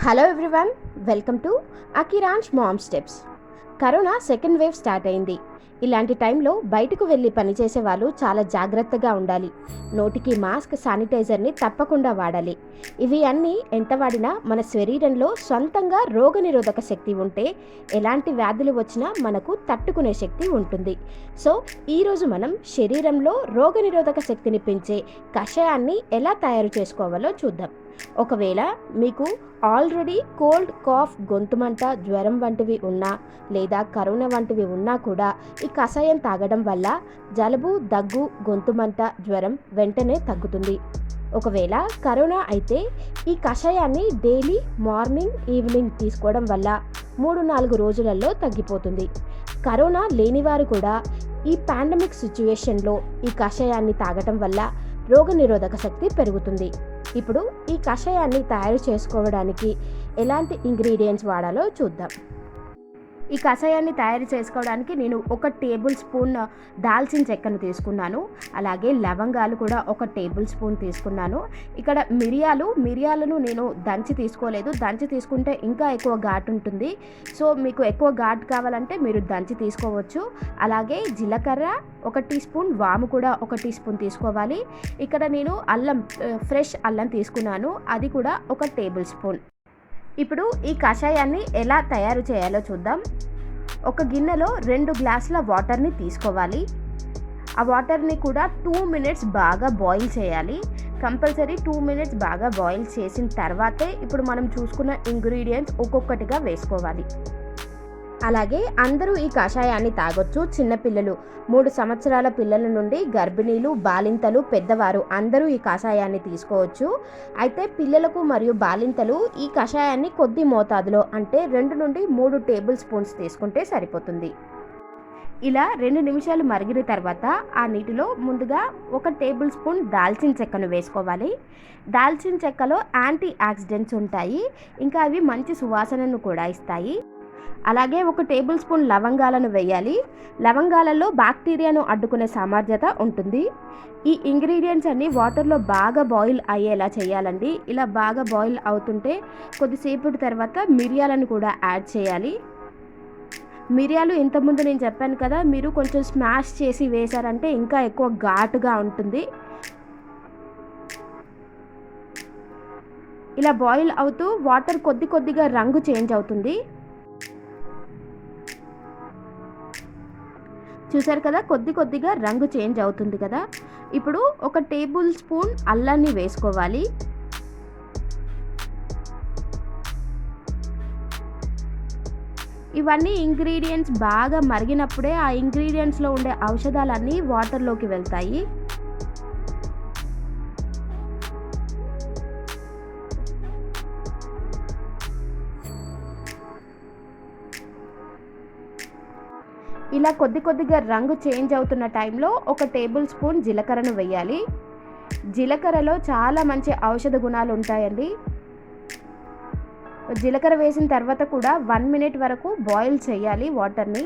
Hello everyone, welcome to Akiran's mom steps. Corona second wave start అయింది. ఇలాంటి టైంలో బయటకు వెళ్ళి పనిచేసే వాళ్ళు చాలా జాగ్రత్తగా ఉండాలి. నోటికి మాస్క్, శానిటైజర్ని తప్పకుండా వాడాలి. ఇవి అన్నీ ఎంత వాడినా మన శరీరంలో సొంతంగా రోగనిరోధక శక్తి ఉంటే ఎలాంటి వ్యాధులు వచ్చినా మనకు తట్టుకునే శక్తి ఉంటుంది. సో ఈరోజు మనం శరీరంలో రోగనిరోధక శక్తిని పెంచే కషాయాన్ని ఎలా తయారు చేసుకోవాలో చూద్దాం. ఒకవేళ మీకు ఆల్రెడీ కోల్డ్, కాఫ్, గొంతుమంట, జ్వరం వంటివి ఉన్నా లేదా కరోనా వంటివి ఉన్నా కూడా ఈ కషాయం తాగడం వల్ల జలుబు, దగ్గు, గొంతుమంట, జ్వరం వెంటనే తగ్గుతుంది. ఒకవేళ కరోనా అయితే ఈ కషాయాన్ని డైలీ మార్నింగ్, ఈవినింగ్ తీసుకోవడం వల్ల 3-4 రోజులలో తగ్గిపోతుంది. కరోనా లేనివారు కూడా ఈ పాండమిక్ సిచ్యువేషన్లో ఈ కషాయాన్ని తాగటం వల్ల రోగనిరోధక శక్తి పెరుగుతుంది. ఇప్పుడు ఈ కషాయాన్ని తయారు చేసుకోవడానికి ఎలాంటి ఇంగ్రీడియంట్స్ వాడాలో చూద్దాం. ఈ కషాయాన్ని తయారు చేసుకోవడానికి నేను 1 టేబుల్ స్పూన్ దాల్చిన చెక్కను తీసుకున్నాను. అలాగే లవంగాలు కూడా 1 టేబుల్ స్పూన్ తీసుకున్నాను. ఇక్కడ మిరియాలను నేను దంచి తీసుకోలేదు. దంచి తీసుకుంటే ఇంకా ఎక్కువ ఘాటు ఉంటుంది. సో మీకు ఎక్కువ ఘాటు కావాలంటే మీరు దంచి తీసుకోవచ్చు. అలాగే జీలకర్ర 1 టీ స్పూన్, వాము కూడా 1 టీ స్పూన్ తీసుకోవాలి. ఇక్కడ నేను ఫ్రెష్ అల్లం తీసుకున్నాను, అది కూడా 1 టేబుల్ స్పూన్. ఇప్పుడు ఈ కషాయాన్ని ఎలా తయారు చేయాలో చూద్దాం. ఒక గిన్నెలో 2 గ్లాసుల వాటర్ని తీసుకోవాలి. ఆ వాటర్ని కూడా 2 మినిట్స్ బాగా బాయిల్ చేయాలి. కంపల్సరీ 2 మినిట్స్ బాగా బాయిల్ చేసిన తర్వాతే ఇప్పుడు మనం చూసుకున్న ఇంగ్రీడియంట్స్ ఒక్కొక్కటిగా వేసుకోవాలి. అలాగే అందరూ ఈ కషాయాన్ని తాగొచ్చు. చిన్నపిల్లలు, 3 సంవత్సరాల పిల్లల నుండి గర్భిణీలు, బాలింతలు, పెద్దవారు అందరూ ఈ కషాయాన్ని తీసుకోవచ్చు. అయితే పిల్లలకు మరియు బాలింతలు ఈ కషాయాన్ని కొద్ది మోతాదులో అంటే 2 నుండి 3 టేబుల్ స్పూన్స్ తీసుకుంటే సరిపోతుంది. ఇలా 2 నిమిషాలు మరిగిన తర్వాత ఆ నీటిలో ముందుగా 1 టేబుల్ స్పూన్ దాల్చిన చెక్కను వేసుకోవాలి. దాల్చిన చెక్కలో యాంటీ ఆక్సిడెంట్స్ ఉంటాయి, ఇంకా అవి మంచి సువాసనను కూడా ఇస్తాయి. అలాగే 1 టేబుల్ స్పూన్ లవంగాలను వేయాలి. లవంగాలలో బ్యాక్టీరియాను అడ్డుకునే సామర్థ్యత ఉంటుంది. ఈ ఇంగ్రీడియంట్స్ అన్నీ వాటర్లో బాగా బాయిల్ అయ్యేలా చేయాలండి. ఇలా బాగా బాయిల్ అవుతుంటే కొద్దిసేపటి తర్వాత మిరియాలను కూడా యాడ్ చేయాలి. మిరియాలు ఇంతకుముందు నేను చెప్పాను కదా, మీరు కొంచెం స్మాష్ చేసి వేశారంటే ఇంకా ఎక్కువ ఘాటుగా ఉంటుంది. ఇలా బాయిల్ అవుతూ వాటర్ కొద్దిగా రంగు చేంజ్ అవుతుంది. చూసారు కదా, కొద్దిగా రంగు చేంజ్ అవుతుంది కదా. ఇప్పుడు 1 టేబుల్ స్పూన్ అల్లాన్ని వేసుకోవాలి. ఇవన్నీ ఇంగ్రీడియంట్స్ బాగా మరిగినప్పుడే ఆ ఇంగ్రీడియంట్స్లో ఉండే ఔషధాలన్నీ వాటర్లోకి వెళ్తాయి. ఇలా కొద్దిగా రంగు చేంజ్ అవుతున్న టైంలో 1 టేబుల్ స్పూన్ జీలకర్రను వేయాలి. జీలకర్రలో చాలా మంచి ఔషధ గుణాలు ఉంటాయండి. జీలకర్ర వేసిన తర్వాత కూడా 1 మినిట్ వరకు బాయిల్ చేయాలి వాటర్ని.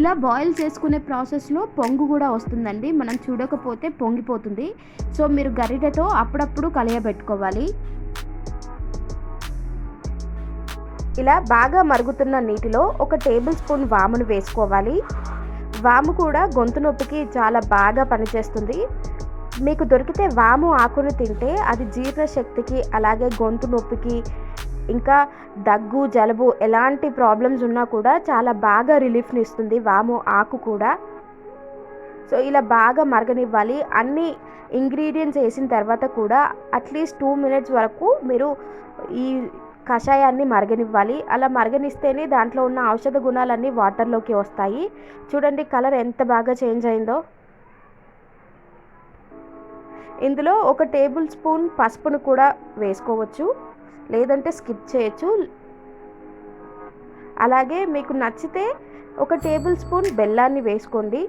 ఇలా బాయిల్ చేసుకునే ప్రాసెస్లో పొంగు కూడా వస్తుందండి. మనం చూడకపోతే పొంగిపోతుంది. సో మీరు గరిటెతో అప్పుడప్పుడు కలయబెట్టుకోవాలి. ఇలా బాగా మరుగుతున్న నీటిలో 1 టేబుల్ స్పూన్ వామును వేసుకోవాలి. వాము కూడా గొంతు నొప్పికి చాలా బాగా పనిచేస్తుంది. మీకు దొరికితే వాము ఆకును తింటే అది జీర్ణశక్తికి, అలాగే గొంతు నొప్పికి, ఇంకా దగ్గు, జలుబు ఎలాంటి ప్రాబ్లమ్స్ ఉన్నా కూడా చాలా బాగా రిలీఫ్ని ఇస్తుంది వాము ఆకు కూడా. సో ఇలా బాగా మరగనివ్వాలి. అన్ని ఇంగ్రీడియంట్స్ వేసిన తర్వాత కూడా అట్లీస్ట్ 2 మినిట్స్ వరకు మీరు ఈ కషాయాన్ని మరగనివ్వాలి. అలా మరగనిస్తేనే దాంట్లో ఉన్న ఔషధ గుణాలన్నీ వాటర్లోకి వస్తాయి. చూడండి కలర్ ఎంత బాగా చేంజ్ అయిందో. ఇందులో 1 టేబుల్ స్పూన్ పసుపును కూడా వేసుకోవచ్చు, లేదంటే స్కిప్ చేయొచ్చు. అలాగే మీకు నచ్చితే 1 టేబుల్ స్పూన్ బెల్లాన్ని వేసుకోండి.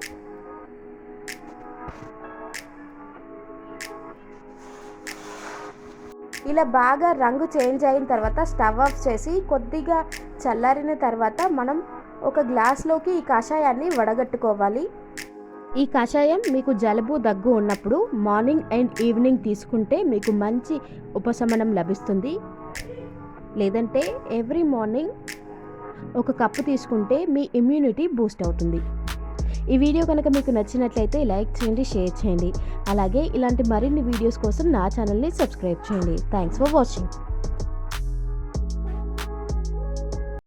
ఇలా బాగా రంగు చేంజ్ అయిన తర్వాత స్టవ్ ఆఫ్ చేసి కొద్దిగా చల్లారిన తర్వాత మనం ఒక గ్లాస్లోకి ఈ కషాయాన్ని వడగట్టుకోవాలి. ఈ కషాయం మీకు జలుబు దగ్గు ఉన్నప్పుడు మార్నింగ్ అండ్ ఈవినింగ్ తీసుకుంటే మీకు మంచి ఉపశమనం లభిస్తుంది. లేదంటే ఎవ్రీ మార్నింగ్ ఒక కప్పు తీసుకుంటే మీ ఇమ్యూనిటీ బూస్ట్ అవుతుంది. ఈ వీడియో కనుక మీకు నచ్చినట్లయితే లైక్ చేయండి, షేర్ చేయండి. అలాగే ఇలాంటి మరిన్ని వీడియోస్ కోసం నా ఛానల్ని సబ్స్క్రైబ్ చేయండి. Thanks for watching.